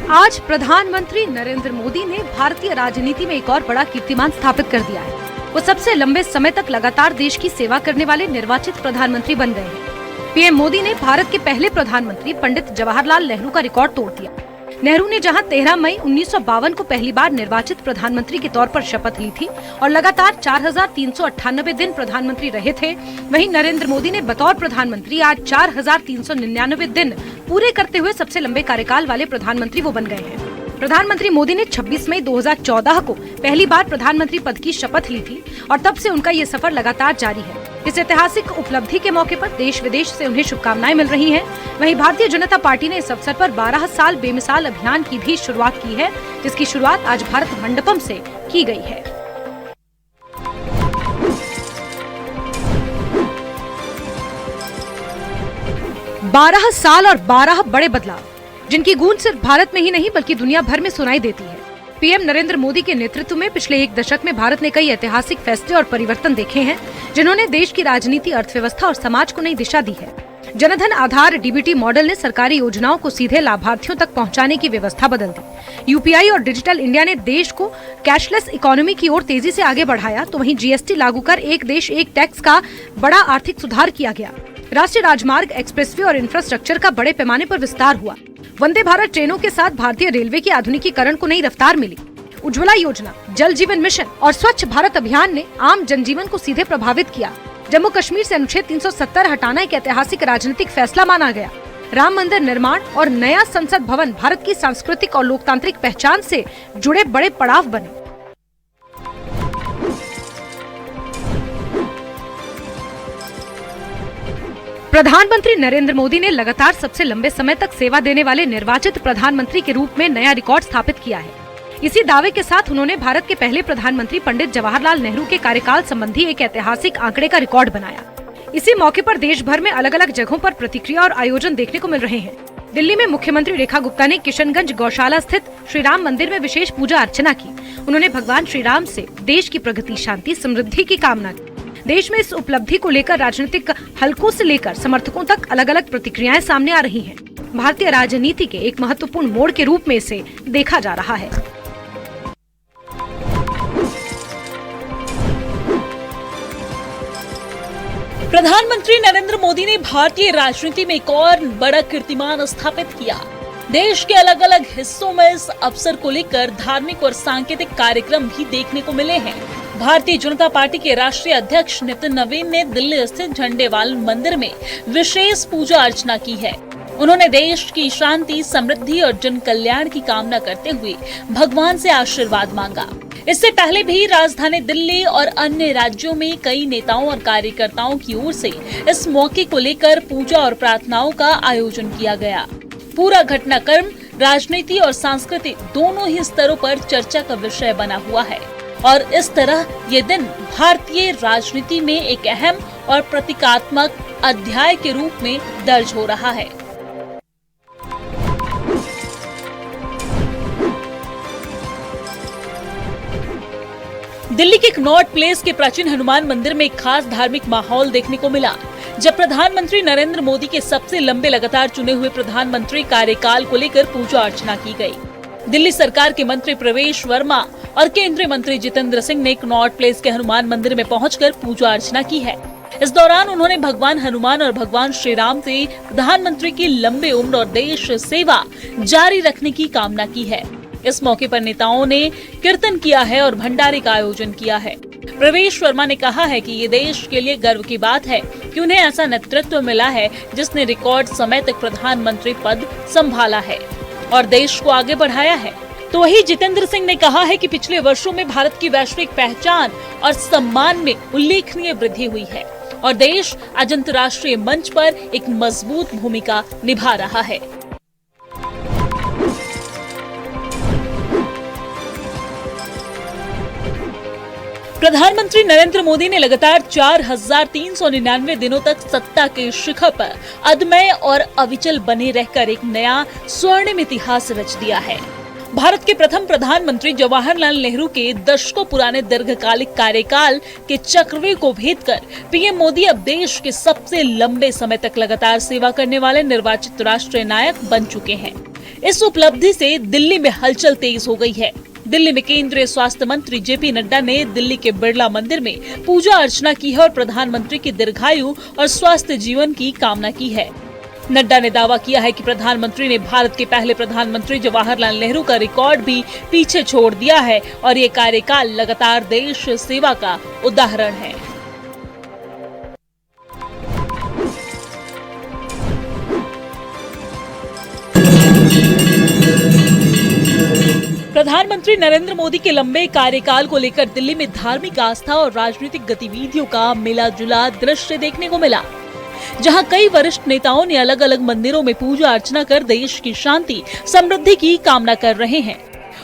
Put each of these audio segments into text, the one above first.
आज प्रधानमंत्री नरेंद्र मोदी ने भारतीय राजनीति में एक और बड़ा कीर्तिमान स्थापित कर दिया है। वो सबसे लंबे समय तक लगातार देश की सेवा करने वाले निर्वाचित प्रधानमंत्री बन गए हैं। पीएम मोदी ने भारत के पहले प्रधानमंत्री पंडित जवाहरलाल नेहरू का रिकॉर्ड तोड़ दिया। नेहरू ने जहां 13 मई 1952 को पहली बार निर्वाचित प्रधानमंत्री के तौर पर शपथ ली थी और लगातार 4,398 दिन प्रधानमंत्री रहे थे, वहीं नरेंद्र मोदी ने बतौर प्रधानमंत्री आज 4,399 दिन पूरे करते हुए सबसे लंबे कार्यकाल वाले प्रधानमंत्री वो बन गए हैं। प्रधानमंत्री मोदी ने 26 मई 2014 को पहली बार प्रधानमंत्री पद की शपथ ली थी और तब से उनका ये सफर लगातार जारी है। इस ऐतिहासिक उपलब्धि के मौके पर देश विदेश से उन्हें शुभकामनाएं मिल रही हैं। वहीं भारतीय जनता पार्टी ने इस अवसर पर 12 साल बेमिसाल अभियान की भी शुरुआत की है, जिसकी शुरुआत आज भारत मंडपम से की गई है। बारह साल और 12 बड़े बदलाव, जिनकी गूंज सिर्फ भारत में ही नहीं बल्कि दुनिया भर में सुनाई देती है। पीएम नरेंद्र मोदी के नेतृत्व में पिछले एक दशक में भारत ने कई ऐतिहासिक फैसले और परिवर्तन देखे हैं, जिन्होंने देश की राजनीति, अर्थव्यवस्था और समाज को नई दिशा दी है। जनधन आधार डीबीटी मॉडल ने सरकारी योजनाओं को सीधे लाभार्थियों तक पहुंचाने की व्यवस्था बदल दी। यूपीआई और डिजिटल इंडिया ने देश को कैशलेस इकोनॉमी की ओर तेजी से आगे बढ़ाया, तो वहीं जीएसटी लागू कर एक देश एक टैक्स का बड़ा आर्थिक सुधार किया गया। राष्ट्रीय राजमार्ग, एक्सप्रेसवे और इंफ्रास्ट्रक्चर का बड़े पैमाने पर विस्तार हुआ। वंदे भारत ट्रेनों के साथ भारतीय रेलवे के आधुनिकीकरण को नई रफ्तार मिली। उज्ज्वला योजना, जल जीवन मिशन और स्वच्छ भारत अभियान ने आम जनजीवन को सीधे प्रभावित किया। जम्मू कश्मीर से अनुच्छेद 370 हटाना एक ऐतिहासिक राजनीतिक फैसला माना गया। राम मंदिर निर्माण और नया संसद भवन भारत की सांस्कृतिक और लोकतांत्रिक पहचान से जुड़े बड़े पड़ाव बने। प्रधानमंत्री नरेंद्र मोदी ने लगातार सबसे लंबे समय तक सेवा देने वाले निर्वाचित प्रधानमंत्री के रूप में नया रिकॉर्ड स्थापित किया है। इसी दावे के साथ उन्होंने भारत के पहले प्रधानमंत्री पंडित जवाहरलाल नेहरू के कार्यकाल संबंधी एक ऐतिहासिक आंकड़े का रिकॉर्ड बनाया। इसी मौके पर देश भर में अलग अलग जगहों पर प्रतिक्रिया और आयोजन देखने को मिल रहे हैं। दिल्ली में मुख्यमंत्री रेखा गुप्ता ने किशनगंज गौशाला स्थित श्री राम मंदिर में विशेष पूजा अर्चना की। उन्होंने भगवान श्री राम से देश की प्रगति, शांति, समृद्धि की कामना की। देश में इस उपलब्धि को लेकर राजनीतिक हलकों से लेकर समर्थकों तक अलग अलग प्रतिक्रियाएं सामने आ रही हैं। भारतीय राजनीति के एक महत्वपूर्ण मोड़ के रूप में इसे देखा जा रहा है। प्रधानमंत्री नरेंद्र मोदी ने भारतीय राजनीति में एक और बड़ा कीर्तिमान स्थापित किया। देश के अलग अलग हिस्सों में इस अवसर को लेकर धार्मिक और सांकेतिक कार्यक्रम भी देखने को मिले हैं। भारतीय जनता पार्टी के राष्ट्रीय अध्यक्ष नितिन नवीन ने दिल्ली स्थित झंडेवाल मंदिर में विशेष पूजा अर्चना की है। उन्होंने देश की शांति, समृद्धि और जन कल्याण की कामना करते हुए भगवान से आशीर्वाद मांगा। इससे पहले भी राजधानी दिल्ली और अन्य राज्यों में कई नेताओं और कार्यकर्ताओं की ओर से इस मौके को लेकर पूजा और प्रार्थनाओं का आयोजन किया गया। पूरा घटनाक्रम राजनीति और संस्कृति दोनों ही स्तरों पर चर्चा का विषय बना हुआ है और इस तरह ये दिन भारतीय राजनीति में एक अहम और प्रतीकात्मक अध्याय के रूप में दर्ज हो रहा है। दिल्ली के कनॉट प्लेस के प्राचीन हनुमान मंदिर में एक खास धार्मिक माहौल देखने को मिला, जब प्रधानमंत्री नरेंद्र मोदी के सबसे लंबे लगातार चुने हुए प्रधानमंत्री कार्यकाल को लेकर पूजा अर्चना की गई। दिल्ली सरकार के मंत्री प्रवेश वर्मा और केंद्रीय मंत्री जितेंद्र सिंह ने कनॉट प्लेस के हनुमान मंदिर में पहुंचकर पूजा अर्चना की है। इस दौरान उन्होंने भगवान हनुमान और भगवान श्री राम से प्रधानमंत्री की लंबी उम्र और देश सेवा जारी रखने की कामना की है। इस मौके पर नेताओं ने कीर्तन किया है और भंडारे का आयोजन किया है। प्रवेश वर्मा ने कहा है कि ये देश के लिए गर्व की बात है कि उन्हें ऐसा नेतृत्व मिला है जिसने रिकॉर्ड समय तक प्रधानमंत्री पद संभाला है और देश को आगे बढ़ाया है। तो वही जितेंद्र सिंह ने कहा है कि पिछले वर्षों में भारत की वैश्विक पहचान और सम्मान में उल्लेखनीय वृद्धि हुई है और देश आज अंतर्राष्ट्रीय मंच पर एक मजबूत भूमिका निभा रहा है। प्रधानमंत्री नरेंद्र मोदी ने लगातार 4,399 दिनों तक सत्ता के शिखर पर अदम्य और अविचल बने रहकर एक नया स्वर्णिम इतिहास रच दिया है। भारत के प्रथम प्रधानमंत्री जवाहरलाल नेहरू के दशकों पुराने दीर्घकालिक कार्यकाल के चक्रव्यूह को भेदकर पीएम मोदी अब देश के सबसे लंबे समय तक लगातार सेवा करने वाले निर्वाचित राष्ट्रीय नायक बन चुके हैं। इस उपलब्धि से दिल्ली में हलचल तेज हो गई है। दिल्ली में केंद्रीय स्वास्थ्य मंत्री जेपी नड्डा ने दिल्ली के बिरला मंदिर में पूजा अर्चना की है और प्रधानमंत्री की दीर्घायु और स्वस्थ जीवन की कामना की है। नड्डा ने दावा किया है कि प्रधानमंत्री ने भारत के पहले प्रधानमंत्री जवाहरलाल नेहरू का रिकॉर्ड भी पीछे छोड़ दिया है और ये कार्यकाल लगातार देश सेवा का उदाहरण है। प्रधानमंत्री नरेंद्र मोदी के लंबे कार्यकाल को लेकर दिल्ली में धार्मिक आस्था और राजनीतिक गतिविधियों का मिला जुला दृश्य देखने को मिला, जहां कई वरिष्ठ नेताओं ने अलग अलग मंदिरों में पूजा अर्चना कर देश की शांति समृद्धि की कामना कर रहे हैं।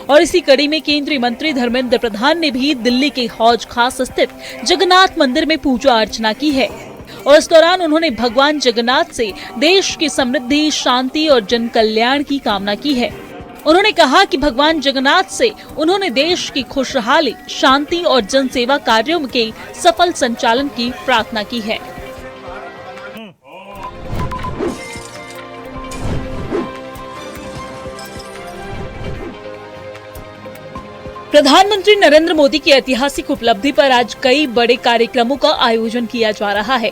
और इसी कड़ी में केंद्रीय मंत्री धर्मेंद्र प्रधान ने भी दिल्ली के हौज खास स्थित जगन्नाथ मंदिर में पूजा अर्चना की है और इस दौरान उन्होंने भगवान जगन्नाथ से देश की समृद्धि, शांति और जन कल्याण की कामना की है। उन्होंने कहा कि भगवान जगन्नाथ से उन्होंने देश की खुशहाली, शांति और जन सेवा कार्यों के सफल संचालन की प्रार्थना की है। प्रधानमंत्री नरेंद्र मोदी की ऐतिहासिक उपलब्धि पर आज कई बड़े कार्यक्रमों का आयोजन किया जा रहा है।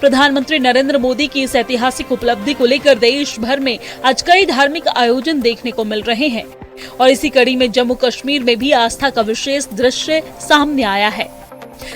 प्रधानमंत्री नरेंद्र मोदी की इस ऐतिहासिक उपलब्धि को लेकर देश भर में आज कई धार्मिक आयोजन देखने को मिल रहे हैं और इसी कड़ी में जम्मू कश्मीर में भी आस्था का विशेष दृश्य सामने आया है।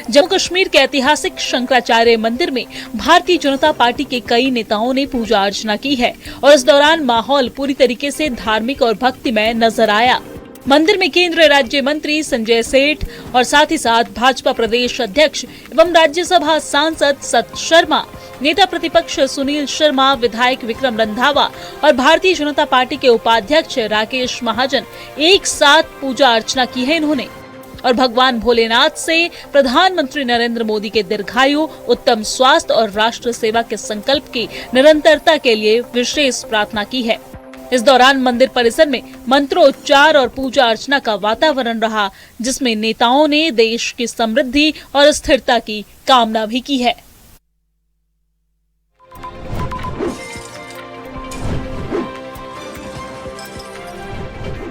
जम्मू कश्मीर के ऐतिहासिक शंकराचार्य मंदिर में भारतीय जनता पार्टी के कई नेताओं ने पूजा अर्चना की है और इस दौरान माहौल पूरी तरीके से धार्मिक और भक्तिमय नजर आया। मंदिर में केंद्रीय राज्य मंत्री संजय सेठ और साथ ही साथ भाजपा प्रदेश अध्यक्ष एवं राज्यसभा सांसद सत शर्मा, नेता प्रतिपक्ष सुनील शर्मा, विधायक विक्रम रंधावा और भारतीय जनता पार्टी के उपाध्यक्ष राकेश महाजन एक साथ पूजा अर्चना की है इन्होंने और भगवान भोलेनाथ से प्रधानमंत्री नरेंद्र मोदी के दीर्घायु, उत्तम स्वास्थ्य और राष्ट्र सेवा के संकल्प की निरंतरता के लिए विशेष प्रार्थना की है। इस दौरान मंदिर परिसर में मंत्रोच्चार और पूजा अर्चना का वातावरण रहा, जिसमें नेताओं ने देश की समृद्धि और स्थिरता की कामना भी की है।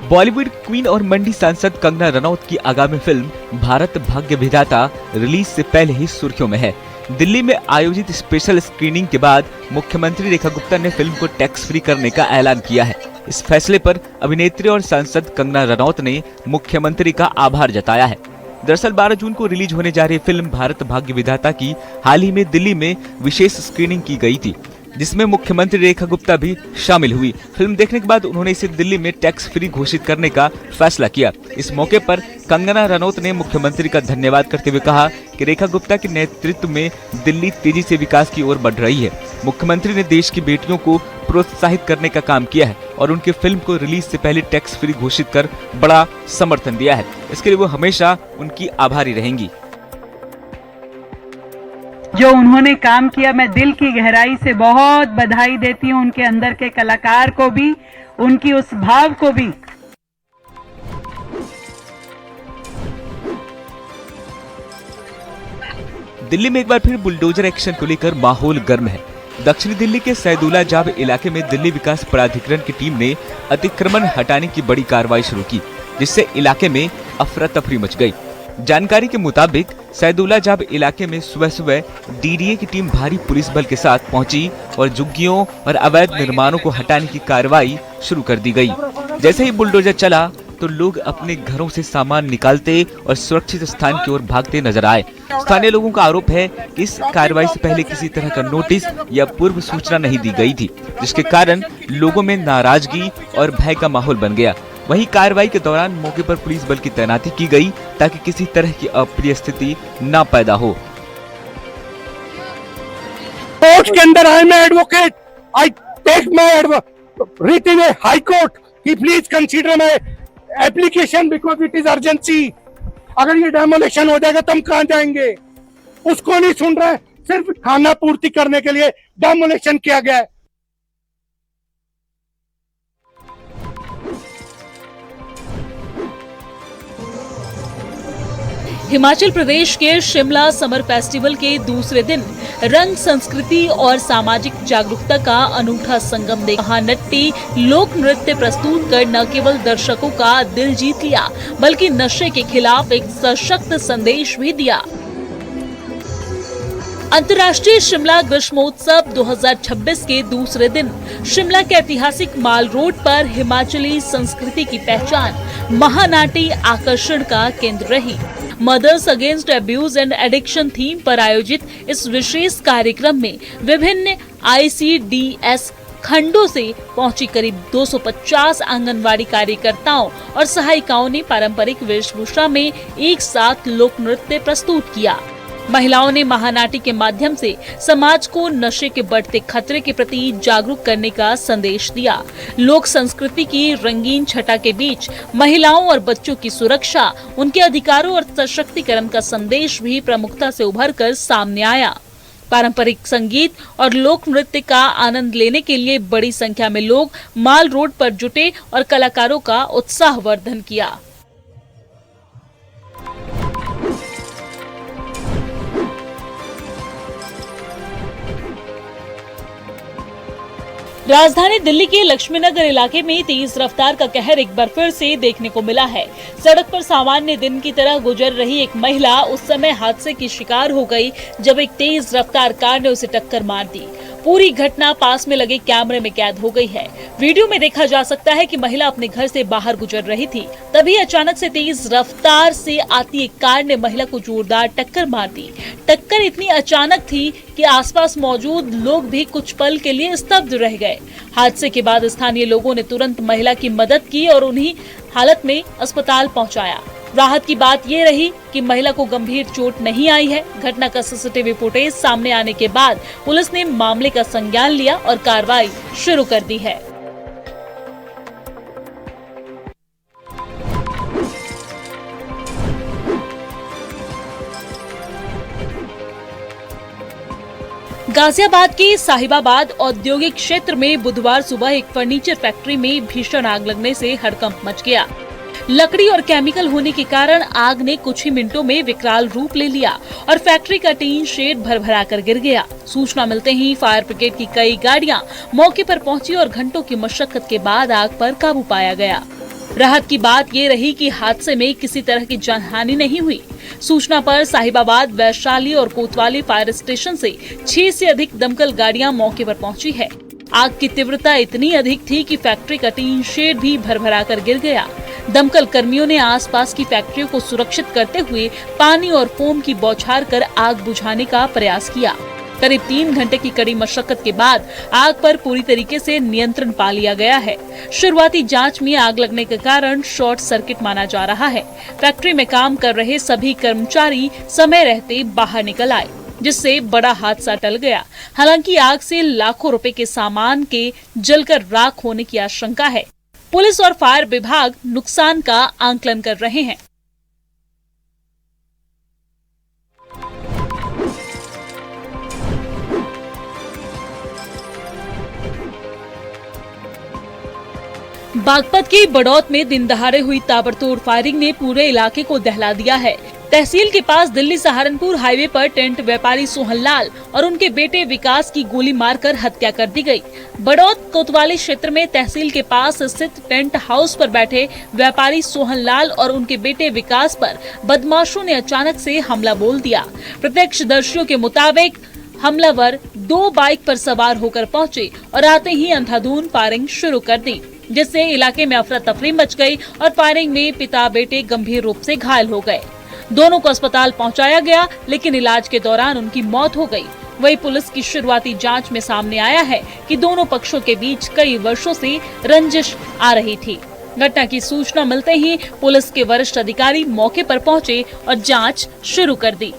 बॉलीवुड क्वीन और मंडी सांसद कंगना रनौत की आगामी फिल्म भारत भाग्य विधाता रिलीज से पहले ही सुर्खियों में है। दिल्ली में आयोजित स्पेशल स्क्रीनिंग के बाद मुख्यमंत्री रेखा गुप्ता ने फिल्म को टैक्स फ्री करने का ऐलान किया है। इस फैसले पर अभिनेत्री और सांसद कंगना रनौत ने मुख्यमंत्री का आभार जताया है। दरअसल 12 जून को रिलीज होने जा रही फिल्म भारत भाग्य विधाता की हाल ही में दिल्ली में विशेष स्क्रीनिंग की गई थी, जिसमें मुख्यमंत्री रेखा गुप्ता भी शामिल हुई। फिल्म देखने के बाद उन्होंने इसे दिल्ली में टैक्स फ्री घोषित करने का फैसला किया। इस मौके पर कंगना रनौत ने मुख्यमंत्री का धन्यवाद करते हुए कहा कि रेखा गुप्ता के नेतृत्व में दिल्ली तेजी से विकास की ओर बढ़ रही है। मुख्यमंत्री ने देश की बेटियों को प्रोत्साहित करने का काम किया है और उनके फिल्म को रिलीज से पहले टैक्स फ्री घोषित कर बड़ा समर्थन दिया है। इसके लिए वो हमेशा उनकी आभारी रहेंगी। जो उन्होंने काम किया, मैं दिल की गहराई से बहुत बधाई देती हूं उनके अंदर के कलाकार को भी, उनकी उस भाव को भी। दिल्ली में एक बार फिर बुलडोजर एक्शन को लेकर माहौल गर्म है। दक्षिणी दिल्ली के सैदुल्ला जाब इलाके में दिल्ली विकास प्राधिकरण की टीम ने अतिक्रमण हटाने की बड़ी कार्रवाई शुरू की, जिससे इलाके में अफरा तफरी मच गई। जानकारी के मुताबिक सैदुल्ला जाब इलाके में सुबह सुबह डीडीए की टीम भारी पुलिस बल के साथ पहुंची और झुग्गियों और अवैध निर्माणों को हटाने की कार्रवाई शुरू कर दी गई। जैसे ही बुलडोजर चला तो लोग अपने घरों से सामान निकालते और सुरक्षित स्थान की ओर भागते नजर आए। स्थानीय लोगों का आरोप है कि इस कार्रवाई से पहले किसी तरह का नोटिस या पूर्व सूचना नहीं दी गई थी, जिसके कारण लोगों में नाराजगी और भय का माहौल बन गया। वहीं कार्रवाई के दौरान मौके पर पुलिस बल की तैनाती की गई ताकि किसी तरह की अप्रिय स्थिति न पैदा हो। कोर्ट के अंदर आई मैं advocate, I take my writ in high court कि please consider my application because it is urgency. अगर ये डेमोलिशन हो जाएगा तो हम कहां जाएंगे? उसको नहीं सुन रहे, सिर्फ खाना पूर्ति करने के लिए डेमोलिशन किया गया है। हिमाचल प्रदेश के शिमला समर फेस्टिवल के दूसरे दिन रंग, संस्कृति और सामाजिक जागरूकता का अनूठा संगम देख महानट्टी लोक नृत्य प्रस्तुत कर न केवल दर्शकों का दिल जीत लिया बल्कि नशे के खिलाफ एक सशक्त संदेश भी दिया। अंतर्राष्ट्रीय शिमला ग्रीष्मोत्सव 2026 के दूसरे दिन शिमला के ऐतिहासिक माल रोड पर हिमाचली संस्कृति की पहचान महानाटी आकर्षण का केंद्र रही। Mothers against abuse and addiction theme पर आयोजित इस विशेष कार्यक्रम में विभिन्न ICDS खंडों से पहुंची करीब 250 आंगनवाड़ी कार्यकर्ताओं और सहायिकाओं ने पारंपरिक वेशभूषा में एक साथ लोक नृत्य प्रस्तुत किया। महिलाओं ने महानाटी के माध्यम से समाज को नशे के बढ़ते खतरे के प्रति जागरूक करने का संदेश दिया। लोक संस्कृति की रंगीन छटा के बीच महिलाओं और बच्चों की सुरक्षा, उनके अधिकारों और सशक्तिकरण का संदेश भी प्रमुखता से उभर कर सामने आया। पारंपरिक संगीत और लोक नृत्य का आनंद लेने के लिए बड़ी संख्या में लोग माल रोड पर जुटे और कलाकारों का उत्साहवर्धन किया। राजधानी दिल्ली के लक्ष्मीनगर इलाके में तेज रफ्तार का कहर एक बार फिर से देखने को मिला है। सड़क पर सामान्य दिन की तरह गुजर रही एक महिला उस समय हादसे की शिकार हो गई जब एक तेज रफ्तार कार ने उसे टक्कर मार दी। पूरी घटना पास में लगे कैमरे में कैद हो गई है। वीडियो में देखा जा सकता है कि महिला अपने घर से बाहर गुजर रही थी, तभी अचानक से तेज रफ्तार से आती एक कार ने महिला को जोरदार टक्कर मार दी। टक्कर इतनी अचानक थी कि आसपास मौजूद लोग भी कुछ पल के लिए स्तब्ध रह गए। हादसे के बाद स्थानीय लोगों ने तुरंत महिला की मदद की और उन्हें हालत में अस्पताल पहुंचाया। राहत की बात ये रही कि महिला को गंभीर चोट नहीं आई है। घटना का CCTV फुटेज सामने आने के बाद पुलिस ने मामले का संज्ञान लिया और कार्रवाई शुरू कर दी है। गाजियाबाद के साहिबाबाद औद्योगिक क्षेत्र में बुधवार सुबह एक फर्नीचर फैक्ट्री में भीषण आग लगने से हड़कंप मच गया। लकड़ी और केमिकल होने के कारण आग ने कुछ ही मिनटों में विकराल रूप ले लिया और फैक्ट्री का टीन शेड भरभरा कर गिर गया। सूचना मिलते ही फायर ब्रिगेड की कई गाड़ियां मौके पर पहुंची और घंटों की मशक्कत के बाद आग पर काबू पाया गया। राहत की बात ये रही कि हादसे में किसी तरह की जानहानि नहीं हुई। सूचना पर साहिबाबाद, वैशाली और कोतवाली फायर स्टेशन से 6 से अधिक दमकल गाड़ियां मौके पर पहुंची है। आग की तीव्रता इतनी अधिक थी कि फैक्ट्री का टीन शेड भी भरभरा कर गिर गया। दमकल कर्मियों ने आसपास की फैक्ट्रियों को सुरक्षित करते हुए पानी और फोम की बौछार कर आग बुझाने का प्रयास किया। करीब 3 घंटे की कड़ी मशक्कत के बाद आग पर पूरी तरीके से नियंत्रण पा लिया गया है। शुरुआती जांच में आग लगने के कारण शॉर्ट सर्किट माना जा रहा है। फैक्ट्री में काम कर रहे सभी कर्मचारी समय रहते बाहर निकल आए, जिससे बड़ा हादसा टल गया। हालांकि आग से लाखों रुपए के सामान के जलकर राख होने की आशंका है। पुलिस और फायर विभाग नुकसान का आंकलन कर रहे हैं। बागपत के बड़ौत में दिन दहाड़े हुई ताबड़तोड़ फायरिंग ने पूरे इलाके को दहला दिया है। तहसील के पास दिल्ली सहारनपुर हाईवे पर टेंट व्यापारी सोहनलाल और उनके बेटे विकास की गोली मारकर हत्या कर दी गई। बड़ौत कोतवाली क्षेत्र में तहसील के पास स्थित टेंट हाउस पर बैठे व्यापारी सोहनलाल और उनके बेटे विकास पर बदमाशों ने अचानक से हमला बोल दिया। प्रत्यक्षदर्शियों के मुताबिक हमलावर 2 बाइक पर सवार होकर पहुंचे और आते ही अंधाधुंध फायरिंग शुरू कर दी, जिससे इलाके में अफरा तफरी मच गई और फायरिंग में पिता बेटे गंभीर रूप से घायल हो गए। दोनों को अस्पताल पहुंचाया गया, लेकिन इलाज के दौरान उनकी मौत हो गई। वही पुलिस की शुरुआती जांच में सामने आया है कि दोनों पक्षों के बीच कई वर्षों से रंजिश आ रही थी। घटना की सूचना मिलते ही पुलिस के वरिष्ठ अधिकारी मौके पर पहुंचे और जांच शुरू कर दी।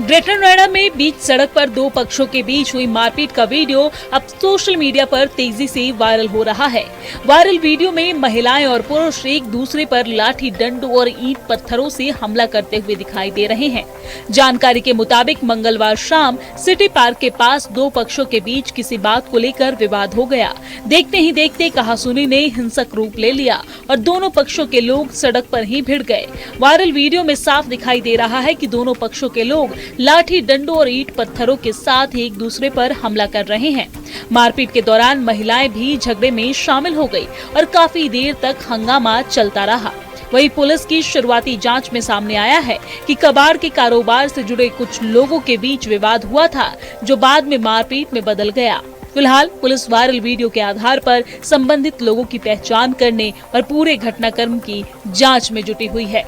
ग्रेटर नोएडा में बीच सड़क पर दो पक्षों के बीच हुई मारपीट का वीडियो अब सोशल मीडिया पर तेजी से वायरल हो रहा है। वायरल वीडियो में महिलाएं और पुरुष एक दूसरे पर लाठी डंडों और ईंट पत्थरों से हमला करते हुए दिखाई दे रहे हैं। जानकारी के मुताबिक मंगलवार शाम सिटी पार्क के पास दो पक्षों के बीच किसी बात को लेकर विवाद हो गया। देखते ही देखते कहासुनी ने हिंसक रूप ले लिया और दोनों पक्षों के लोग सड़क पर ही भिड़ गए। वायरल वीडियो में साफ दिखाई दे रहा है कि दोनों पक्षों के लोग लाठी डंडों और ईंट पत्थरों के साथ एक दूसरे पर हमला कर रहे हैं। मारपीट के दौरान महिलाएं भी झगड़े में शामिल हो गई और काफी देर तक हंगामा चलता रहा। वहीं पुलिस की शुरुआती जांच में सामने आया है कि कबाड़ के कारोबार से जुड़े कुछ लोगों के बीच विवाद हुआ था, जो बाद में मारपीट में बदल गया। फिलहाल पुलिस वायरल वीडियो के आधार पर संबंधित लोगों की पहचान करने और पूरे घटनाक्रम की जांच में जुटी हुई है।